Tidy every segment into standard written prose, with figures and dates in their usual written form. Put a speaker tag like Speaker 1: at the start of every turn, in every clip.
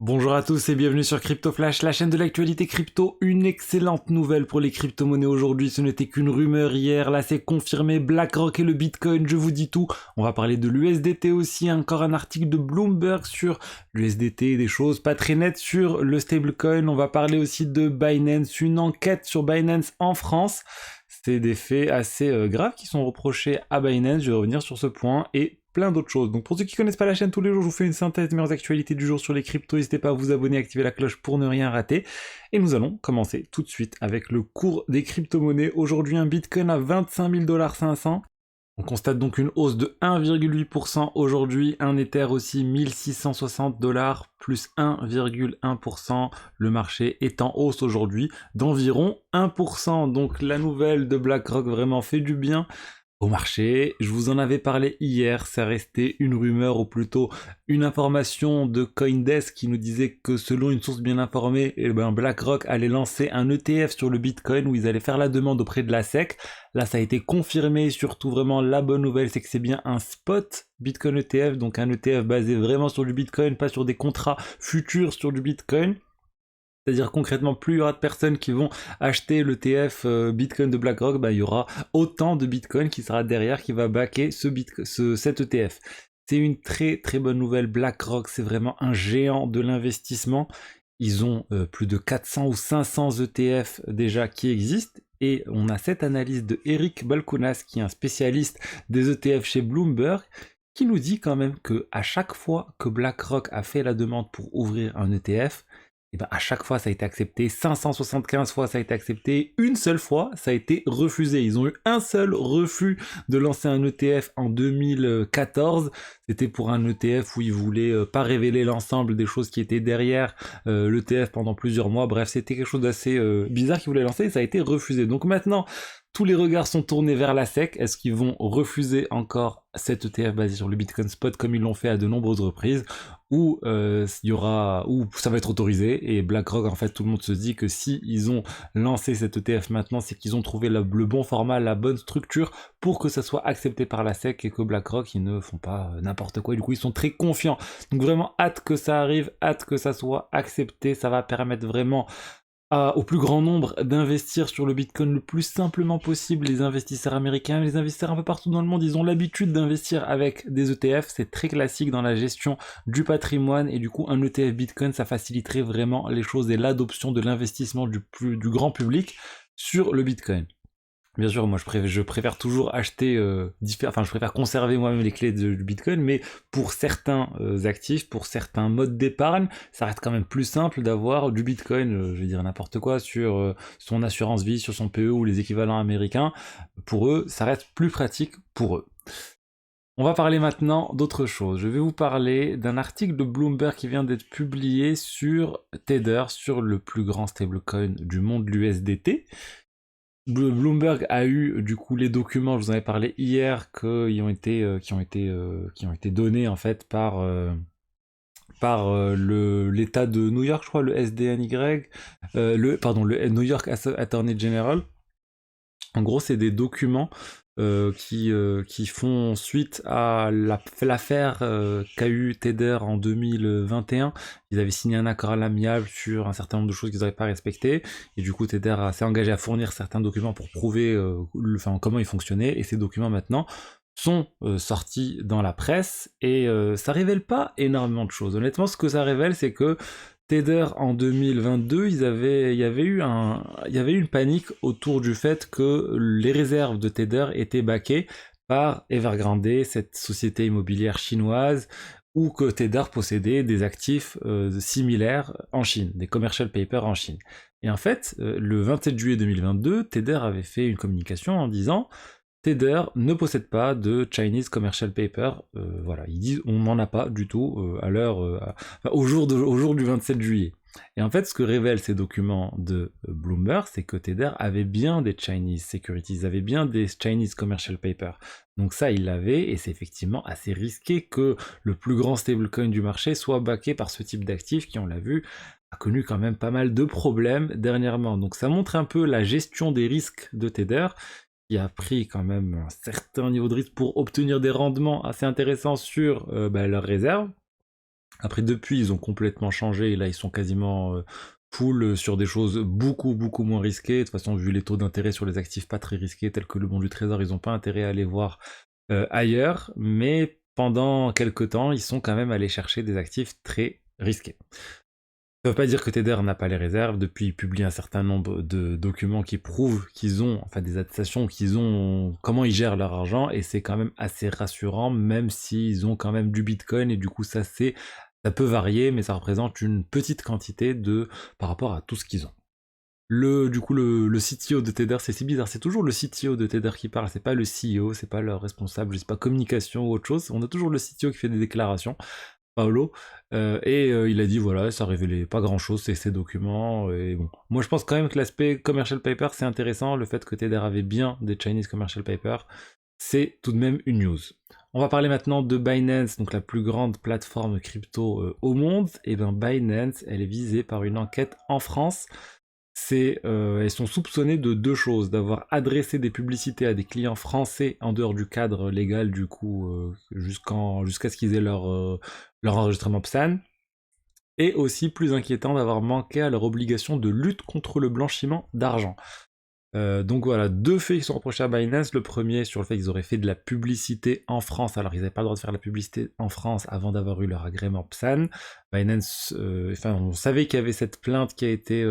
Speaker 1: Bonjour à tous et bienvenue sur Crypto Flash, la chaîne de l'actualité crypto. Une excellente nouvelle pour les crypto-monnaies aujourd'hui, ce n'était qu'une rumeur hier, là c'est confirmé, BlackRock et le Bitcoin, je vous dis tout. On va parler de l'USDT aussi, encore un article de Bloomberg sur l'USDT, des choses pas très nettes sur le stablecoin. On va parler aussi de Binance, une enquête sur Binance en France. C'est des faits assez graves qui sont reprochés à Binance, je vais revenir sur ce point et plein d'autres choses. Donc pour ceux qui connaissent pas la chaîne, tous les jours je vous fais une synthèse des meilleures actualités du jour sur les cryptos, n'hésitez pas à vous abonner, activer la cloche pour ne rien rater. Et nous allons commencer tout de suite avec le cours des crypto-monnaies. Aujourd'hui un Bitcoin à 25 000 500. On constate donc une hausse de 1,8% aujourd'hui, un Ether aussi 1660 dollars plus 1,1%. Le marché est en hausse aujourd'hui d'environ 1%. Donc la nouvelle de BlackRock vraiment fait du bien au marché. Je vous en avais parlé hier, ça restait une rumeur ou plutôt une information de Coindesk qui nous disait que selon une source bien informée, BlackRock allait lancer un ETF sur le Bitcoin où ils allaient faire la demande auprès de la SEC. Là ça a été confirmé, surtout vraiment la bonne nouvelle c'est que c'est bien un spot Bitcoin ETF, donc un ETF basé vraiment sur du Bitcoin, pas sur des contrats futurs sur du Bitcoin. C'est-à-dire concrètement, plus il y aura de personnes qui vont acheter l'ETF Bitcoin de BlackRock, il y aura autant de Bitcoin qui sera derrière, qui va backer cet ETF. C'est une très très bonne nouvelle. BlackRock, c'est vraiment un géant de l'investissement. Ils ont plus de 400 ou 500 ETF déjà qui existent. Et on a cette analyse de Eric Balkounas, qui est un spécialiste des ETF chez Bloomberg, qui nous dit quand même que à chaque fois que BlackRock a fait la demande pour ouvrir un ETF, et à chaque fois ça a été accepté, 575 fois ça a été accepté, une seule fois ça a été refusé. Ils ont eu un seul refus de lancer un ETF en 2014, c'était pour un ETF où ils voulaient pas révéler l'ensemble des choses qui étaient derrière l'ETF pendant plusieurs mois, bref c'était quelque chose d'assez bizarre qu'ils voulaient lancer et ça a été refusé. Donc maintenant, tous les regards sont tournés vers la SEC. Est-ce qu'ils vont refuser encore cet ETF basé sur le Bitcoin Spot comme ils l'ont fait à de nombreuses reprises, ou ou ça va être autorisé? Et BlackRock, en fait, tout le monde se dit que si ils ont lancé cet ETF maintenant, c'est qu'ils ont trouvé le bon format, la bonne structure pour que ça soit accepté par la SEC et que BlackRock ils ne font pas n'importe quoi. Du coup, ils sont très confiants. Donc vraiment hâte que ça arrive, hâte que ça soit accepté. Ça va permettre vraiment au plus grand nombre d'investir sur le Bitcoin le plus simplement possible. Les investisseurs américains, les investisseurs un peu partout dans le monde, ils ont l'habitude d'investir avec des ETF, c'est très classique dans la gestion du patrimoine et du coup un ETF Bitcoin ça faciliterait vraiment les choses et l'adoption de l'investissement du grand public sur le Bitcoin. Bien sûr, moi je préfère toujours acheter, je préfère conserver moi-même les clés du Bitcoin, mais pour certains actifs, pour certains modes d'épargne, ça reste quand même plus simple d'avoir du Bitcoin, je vais dire n'importe quoi, sur son assurance vie, sur son PE ou les équivalents américains. Pour eux, ça reste plus pratique pour eux. On va parler maintenant d'autre chose. Je vais vous parler d'un article de Bloomberg qui vient d'être publié sur Tether, sur le plus grand stablecoin du monde, l'USDT. Bloomberg a eu du coup les documents, je vous en avais parlé hier, qui ont été donnés en fait par l'État de New York, je crois, le SDNY, le New York Attorney General. En gros, c'est des documents qui font suite à l'affaire qu'a eu Tether en 2021. Ils avaient signé un accord à l'amiable sur un certain nombre de choses qu'ils n'avaient pas respectées. Et du coup, Tether s'est engagé à fournir certains documents pour prouver comment ils fonctionnaient. Et ces documents, maintenant, sont sortis dans la presse. Et ça révèle pas énormément de choses. Honnêtement, ce que ça révèle, c'est que Tether en 2022, il y avait eu une panique autour du fait que les réserves de Tether étaient backées par Evergrande, cette société immobilière chinoise, ou que Tether possédait des actifs similaires en Chine, des commercial papers en Chine. Et en fait, le 27 juillet 2022, Tether avait fait une communication en disant Tether ne possède pas de Chinese Commercial Paper. Voilà, ils disent on n'en a pas du tout à l'heure, au jour du 27 juillet. Et en fait, ce que révèlent ces documents de Bloomberg, c'est que Tether avait bien des Chinese Securities, avait bien des Chinese Commercial Paper. Donc ça, il l'avait, et c'est effectivement assez risqué que le plus grand stablecoin du marché soit backé par ce type d'actifs qui, on l'a vu, a connu quand même pas mal de problèmes dernièrement. Donc ça montre un peu la gestion des risques de Tether, qui a pris quand même un certain niveau de risque pour obtenir des rendements assez intéressants sur leurs réserves. Après, depuis, ils ont complètement changé et là, ils sont quasiment full sur des choses beaucoup moins risquées. De toute façon, vu les taux d'intérêt sur les actifs pas très risqués, tels que le bon du trésor, ils n'ont pas intérêt à aller voir ailleurs. Mais pendant quelques temps, ils sont quand même allés chercher des actifs très risqués. Ça veut pas dire que Tether n'a pas les réserves. Depuis, ils publient un certain nombre de documents qui prouvent qu'ils ont, enfin des attestations qu'ils ont, comment ils gèrent leur argent, et c'est quand même assez rassurant, même s'ils ont quand même du Bitcoin, et du coup ça peut varier, mais ça représente une petite quantité par rapport à tout ce qu'ils ont. Du coup, le CTO de Tether, c'est si bizarre, c'est toujours le CTO de Tether qui parle, c'est pas le CEO, c'est pas leur responsable, je sais pas, communication ou autre chose, on a toujours le CTO qui fait des déclarations. Paolo, il a dit voilà, ça révélait pas grand chose, ces documents, et bon. Moi je pense quand même que l'aspect commercial paper c'est intéressant, le fait que Tether avait bien des Chinese commercial paper, c'est tout de même une news. On va parler maintenant de Binance, donc la plus grande plateforme crypto au monde. Et bien Binance, elle est visée par une enquête en France. Elles sont soupçonnées de deux choses: d'avoir adressé des publicités à des clients français en dehors du cadre légal, du coup, jusqu'à ce qu'ils aient leur enregistrement PSAN, et aussi, plus inquiétant, d'avoir manqué à leur obligation de lutte contre le blanchiment d'argent. Donc voilà, deux faits qui sont reprochés à Binance. Le premier sur le fait qu'ils auraient fait de la publicité en France, alors ils n'avaient pas le droit de faire de la publicité en France avant d'avoir eu leur agrément PSAN. Binance, on savait qu'il y avait cette plainte qui était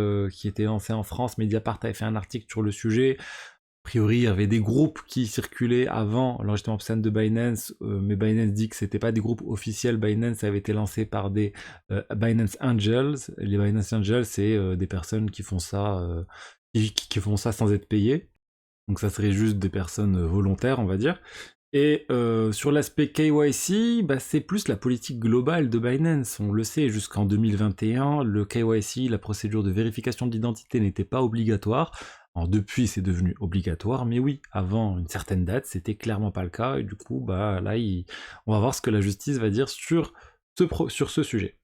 Speaker 1: lancée en France. Mediapart avait fait un article sur le sujet. A priori, il y avait des groupes qui circulaient avant l'enregistrement PSAN de Binance, mais Binance dit que c'était pas des groupes officiels. Binance avait été lancé par des Binance Angels. Les Binance Angels, c'est des personnes qui font ça qui font ça sans être payés. Donc ça serait juste des personnes volontaires, on va dire. Et sur l'aspect KYC, c'est plus la politique globale de Binance. On le sait, jusqu'en 2021, le KYC, la procédure de vérification d'identité, n'était pas obligatoire. Alors depuis, c'est devenu obligatoire, mais oui, avant une certaine date, c'était clairement pas le cas. Et du coup, là, on va voir ce que la justice va dire sur ce sujet.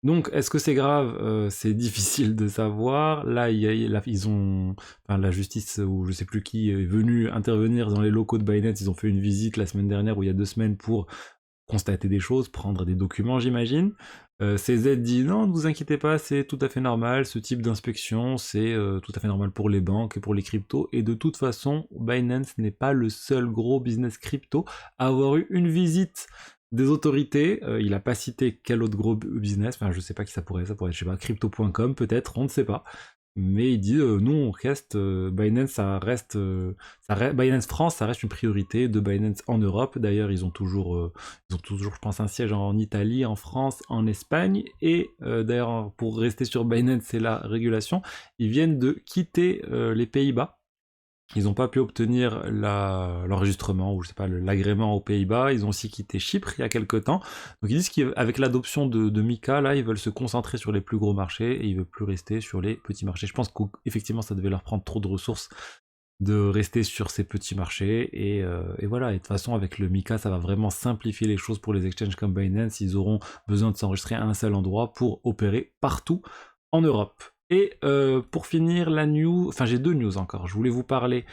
Speaker 1: Donc, est-ce que c'est grave? C'est difficile de savoir. Là, la justice, ou je sais plus qui, est venue intervenir dans les locaux de Binance. Ils ont fait une visite la semaine dernière, ou il y a 2 semaines, pour constater des choses, prendre des documents, j'imagine. CZ dit non, ne vous inquiétez pas, c'est tout à fait normal, ce type d'inspection, c'est tout à fait normal pour les banques et pour les cryptos, et de toute façon, Binance n'est pas le seul gros business crypto à avoir eu une visite des autorités. Il a pas cité quel autre gros business, enfin je sais pas qui ça pourrait être, je sais pas, crypto.com peut-être, on ne sait pas. Mais il dit nous on reste Binance, Binance France, ça reste une priorité de Binance en Europe. D'ailleurs ils ont toujours je pense un siège en Italie, en France, en Espagne, et d'ailleurs pour rester sur Binance, c'est la régulation, ils viennent de quitter les Pays-Bas. Ils n'ont pas pu obtenir l'enregistrement, ou je sais pas, l'agrément aux Pays-Bas. Ils ont aussi quitté Chypre il y a quelques temps. Donc ils disent qu'avec l'adoption de Mika, là, ils veulent se concentrer sur les plus gros marchés, et ils ne veulent plus rester sur les petits marchés. Je pense qu'effectivement, ça devait leur prendre trop de ressources de rester sur ces petits marchés, et voilà. Et de toute façon, avec le Mika, ça va vraiment simplifier les choses pour les exchanges comme Binance. Ils auront besoin de s'enregistrer à un seul endroit pour opérer partout en Europe. Et pour finir la news, enfin j'ai deux news encore. Je voulais vous parler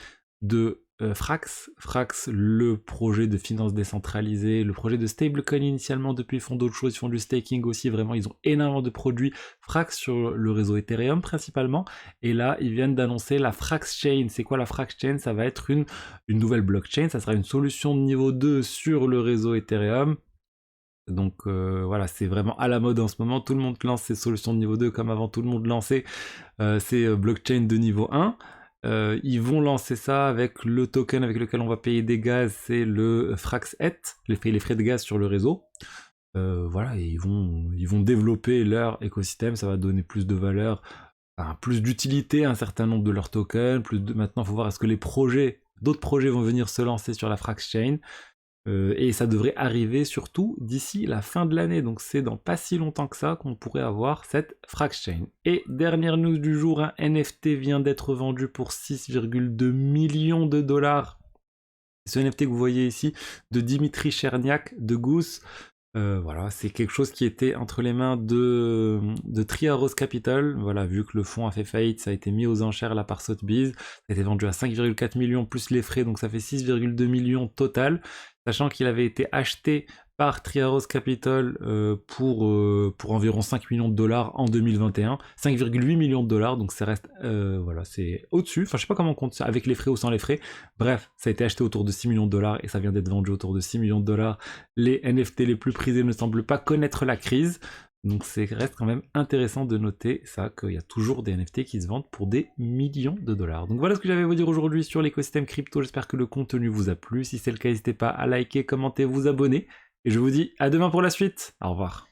Speaker 1: de Frax. Frax, le projet de finance décentralisée, le projet de stablecoin initialement. Depuis, ils font d'autres choses, ils font du staking aussi. Vraiment, ils ont énormément de produits Frax sur le réseau Ethereum principalement. Et là, ils viennent d'annoncer la Frax Chain. C'est quoi la Frax Chain? Ça va être une nouvelle blockchain. Ça sera une solution de niveau 2 sur le réseau Ethereum. Donc voilà, c'est vraiment à la mode en ce moment. Tout le monde lance ses solutions de niveau 2, comme avant tout le monde lançait ses blockchains de niveau 1. Ils vont lancer ça avec le token avec lequel on va payer des gaz, c'est le Fraxet, les frais de gaz sur le réseau. Voilà, et ils vont développer leur écosystème. Ça va donner plus de valeur, plus d'utilité à un certain nombre de leurs tokens. Maintenant, il faut voir est-ce que d'autres projets vont venir se lancer sur la Frax Chain. Et ça devrait arriver surtout d'ici la fin de l'année, donc c'est dans pas si longtemps que ça qu'on pourrait avoir cette Frax Chain. Et dernière news du jour, un NFT vient d'être vendu pour 6,2 millions de dollars. Ce NFT que vous voyez ici, de Dimitri Cherniak de Goose. Voilà, c'est quelque chose qui était entre les mains de Triaros Capital. Voilà, vu que le fonds a fait faillite, ça a été mis aux enchères là par Sotheby's. Ça a été vendu à 5,4 millions plus les frais, donc ça fait 6,2 millions total. Sachant qu'il avait été acheté par Triaros Capital pour environ 5 millions de dollars en 2021, 5,8 millions de dollars, donc ça reste, voilà, c'est au-dessus, enfin je sais pas comment on compte ça, avec les frais ou sans les frais, bref, ça a été acheté autour de 6 millions de dollars et ça vient d'être vendu autour de 6 millions de dollars. Les NFT les plus prisés ne semblent pas connaître la crise, donc c'est reste quand même intéressant de noter ça, qu'il y a toujours des NFT qui se vendent pour des millions de dollars. Donc voilà ce que j'avais à vous dire aujourd'hui sur l'écosystème crypto, j'espère que le contenu vous a plu, si c'est le cas n'hésitez pas à liker, commenter, vous abonner, et je vous dis à demain pour la suite, au revoir.